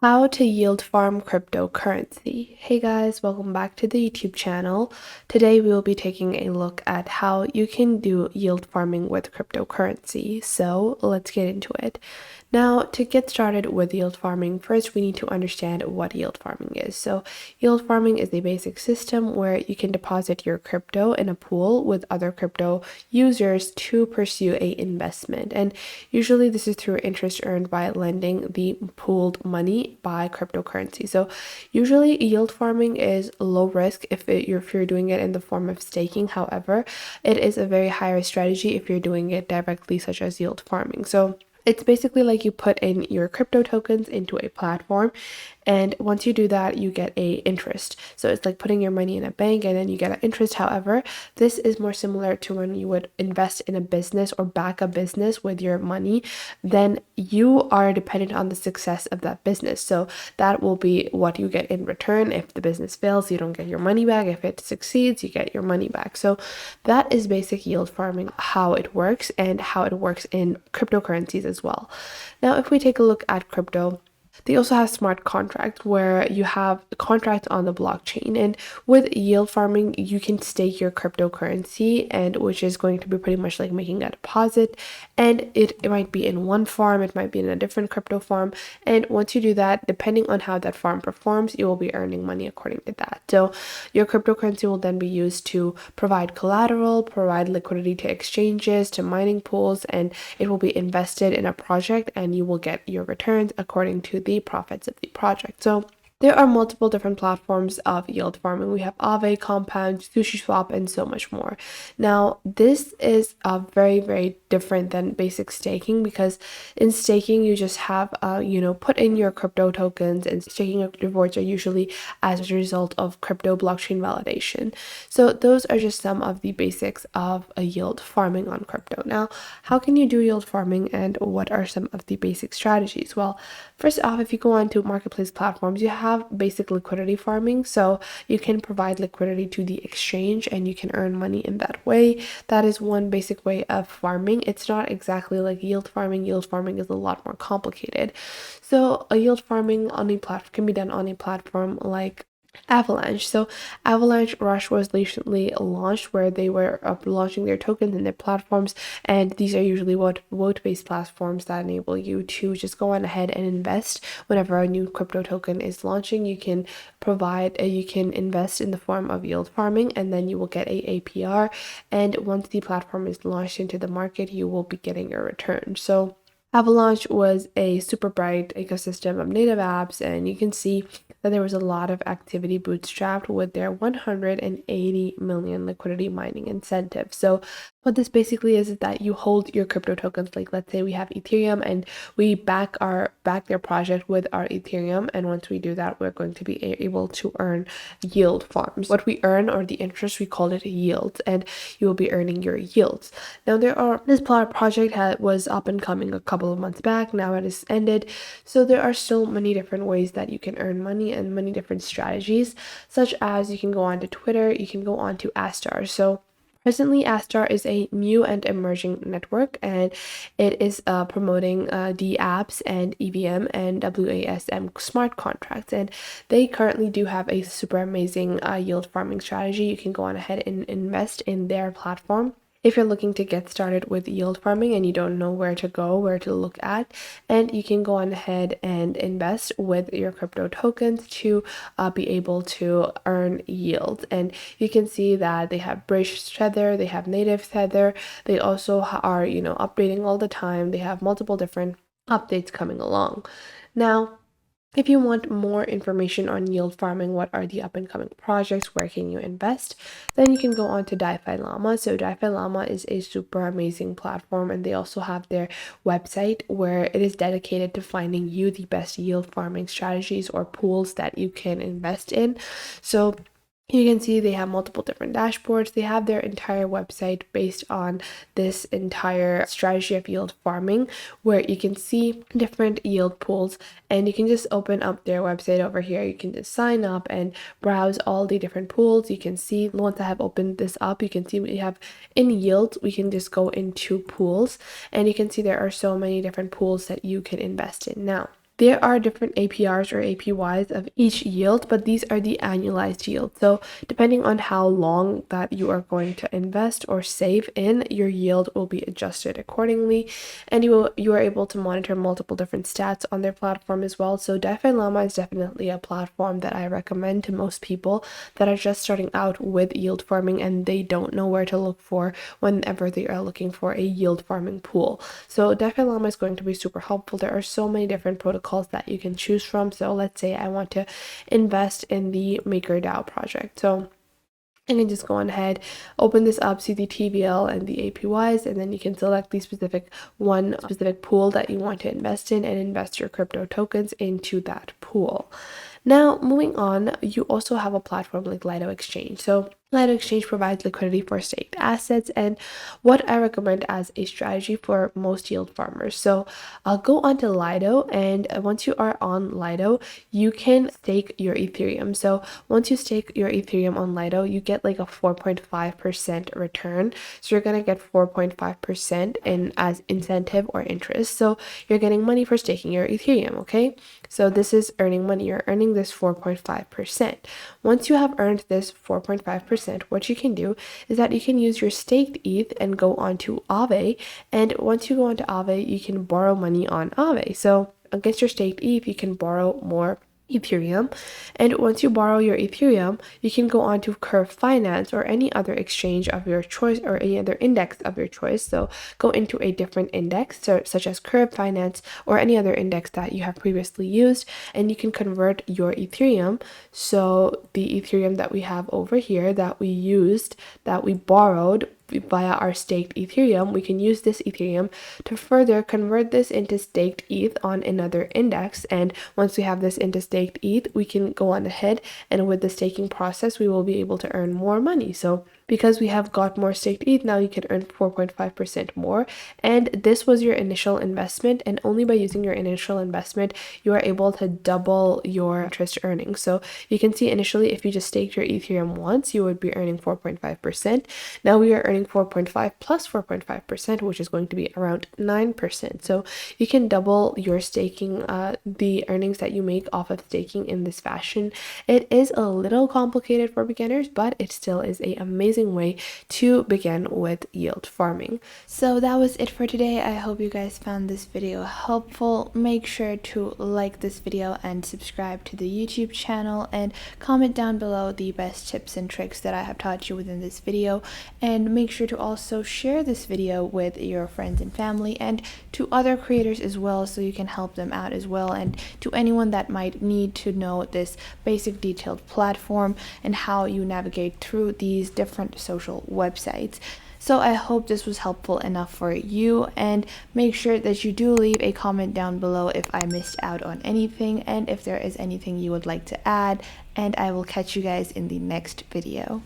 How to yield farm cryptocurrency. Hey guys, welcome back to the YouTube channel. Today we will be taking a look at how you can do yield farming with cryptocurrency. So let's get into it. Now, to get started with yield farming, first we need to understand what yield farming is. So yield farming is a basic system where you can deposit your crypto in a pool with other crypto users to pursue a investment. And usually this is through interest earned by lending the pooled money by cryptocurrency. So usually yield farming is low risk if you're doing it in the form of staking. However, it is a very high risk strategy if you're doing it directly, such as yield farming. So it's basically like you put in your crypto tokens into a platform, and once you do that, you get a interest. So it's like putting your money in a bank and then you get an interest. However, this is more similar to when you would invest in a business or back a business with your money. Then you are dependent on the success of that business. So that will be what you get in return. If the business fails, you don't get your money back. If it succeeds, you get your money back. So that is basic yield farming, how it works and how it works in cryptocurrencies as well. Now, if we take a look at crypto, they also have smart contracts where you have contracts on the blockchain. And with yield farming, you can stake your cryptocurrency, and which is going to be pretty much like making a deposit. And it might be in one farm, it might be in a different crypto farm. And once you do that, depending on how that farm performs, you will be earning money according to that. So your cryptocurrency will then be used to provide collateral, provide liquidity to exchanges, to mining pools, and it will be invested in a project, and you will get your returns according to the profits of the project. So there are multiple different platforms of yield farming. We have Aave, Compound, SushiSwap, and so much more. Now, this is very, very different than basic staking, because in staking, you just have, put in your crypto tokens, and staking rewards are usually as a result of crypto blockchain validation. So those are just some of the basics of a yield farming on crypto. Now, how can you do yield farming, and what are some of the basic strategies? Well, first off, if you go on to marketplace platforms, you have basic liquidity farming. So you can provide liquidity to the exchange and you can earn money in that way. That is one basic way of farming. It's not exactly like yield farming. Yield farming is a lot more complicated. So a yield farming on a platform can be done on a platform like Avalanche. So Avalanche Rush was recently launched, where they were launching their tokens and their platforms, and these are usually vote-based platforms that enable you to just go on ahead and invest whenever a new crypto token is launching. You can you can invest in the form of yield farming, and then you will get a APR, and once the platform is launched into the market, you will be getting your return. So Avalanche was a super bright ecosystem of native apps, and you can see that there was a lot of activity bootstrapped with their 180 million liquidity mining incentive. So what this basically is that you hold your crypto tokens. Like, let's say we have Ethereum and we back their project with our Ethereum, and once we do that, we're going to be able to earn yield farms. What we earn, or the interest, we call it yields, and you will be earning your yields. Now, this project was up and coming a couple of months back. Now it is ended. So there are still many different ways that you can earn money and many different strategies, such as you can go on to Twitter, you can go on to Astar. So presently, Astar is a new and emerging network, and it is promoting the apps and EVM and WASM smart contracts. And they currently do have a super amazing yield farming strategy. You can go on ahead and invest in their platform if you're looking to get started with yield farming and you don't know where to go, where to look at. And you can go on ahead and invest with your crypto tokens to be able to earn yield. And you can see that they have British Tether, they have native Tether, they also are updating all the time. They have multiple different updates coming along. Now, if you want more information on yield farming, what are the up and coming projects, where can you invest, then you can go on to DeFi Llama. So DeFi Llama is a super amazing platform, and they also have their website where it is dedicated to finding you the best yield farming strategies or pools that you can invest in. So you can see they have multiple different dashboards. They have their entire website based on this entire strategy of yield farming, where you can see different yield pools, and you can just open up their website over here. You can just sign up and browse all the different pools. You can see, once I have opened this up, you can see we have in yield, we can just go into pools, and you can see there are so many different pools that you can invest in. Now, there are different APRs or APYs of each yield, but these are the annualized yield. So depending on how long that you are going to invest or save in, your yield will be adjusted accordingly, and you are able to monitor multiple different stats on their platform as well. So DeFi Llama is definitely a platform that I recommend to most people that are just starting out with yield farming and they don't know where to look for whenever they are looking for a yield farming pool. So DeFi Llama is going to be super helpful. There are so many different protocols that you can choose from. So let's say I want to invest in the MakerDAO project. So I can just go on ahead, open this up, see the TVL and the APYs, and then you can select the specific pool that you want to invest in and invest your crypto tokens into that pool. Now, moving on, you also have a platform like Lido Exchange. So Lido Exchange provides liquidity for staked assets, and what I recommend as a strategy for most yield farmers. So I'll go onto Lido, and once you are on Lido, you can stake your Ethereum. So once you stake your Ethereum on Lido, you get like a 4.5% return. So you're gonna get 4.5% in as incentive or interest. So you're getting money for staking your Ethereum, okay? So this is earning money. You're earning this 4.5%. Once you have earned this 4.5%, what you can do is that you can use your staked ETH and go onto Aave. And once you go onto Aave, you can borrow money on Aave. So against your staked ETH, you can borrow more Ethereum, and once you borrow your Ethereum, you can go on to Curve Finance or any other exchange of your choice or any other index of your choice. So go into a different index, such as Curve Finance or any other index that you have previously used, and you can convert your Ethereum. So the Ethereum that we have over here that we used, that we borrowed via our staked Ethereum, we can use this Ethereum to further convert this into staked ETH on another index. And once we have this into staked ETH, we can go on ahead, and with the staking process, we will be able to earn more money. So because we have got more staked ETH, now you can earn 4.5% more. And this was your initial investment, and only by using your initial investment, you are able to double your interest earnings. So you can see initially, if you just staked your Ethereum once, you would be earning 4.5%. Now we are earning 4.5 plus 4.5%, which is going to be around 9%. So you can double your staking, the earnings that you make off of staking in this fashion. It is a little complicated for beginners, but it still is an amazing way to begin with yield farming. So that was it for today. I hope you guys found this video helpful. Make sure to like this video and subscribe to the YouTube channel, and comment down below the best tips and tricks that I have taught you within this video, and make sure to also share this video with your friends and family and to other creators as well, so you can help them out as well, and to anyone that might need to know this basic detailed platform and how you navigate through these different social websites. So I hope this was helpful enough for you, and make sure that you do leave a comment down below if I missed out on anything and if there is anything you would like to add, and I will catch you guys in the next video.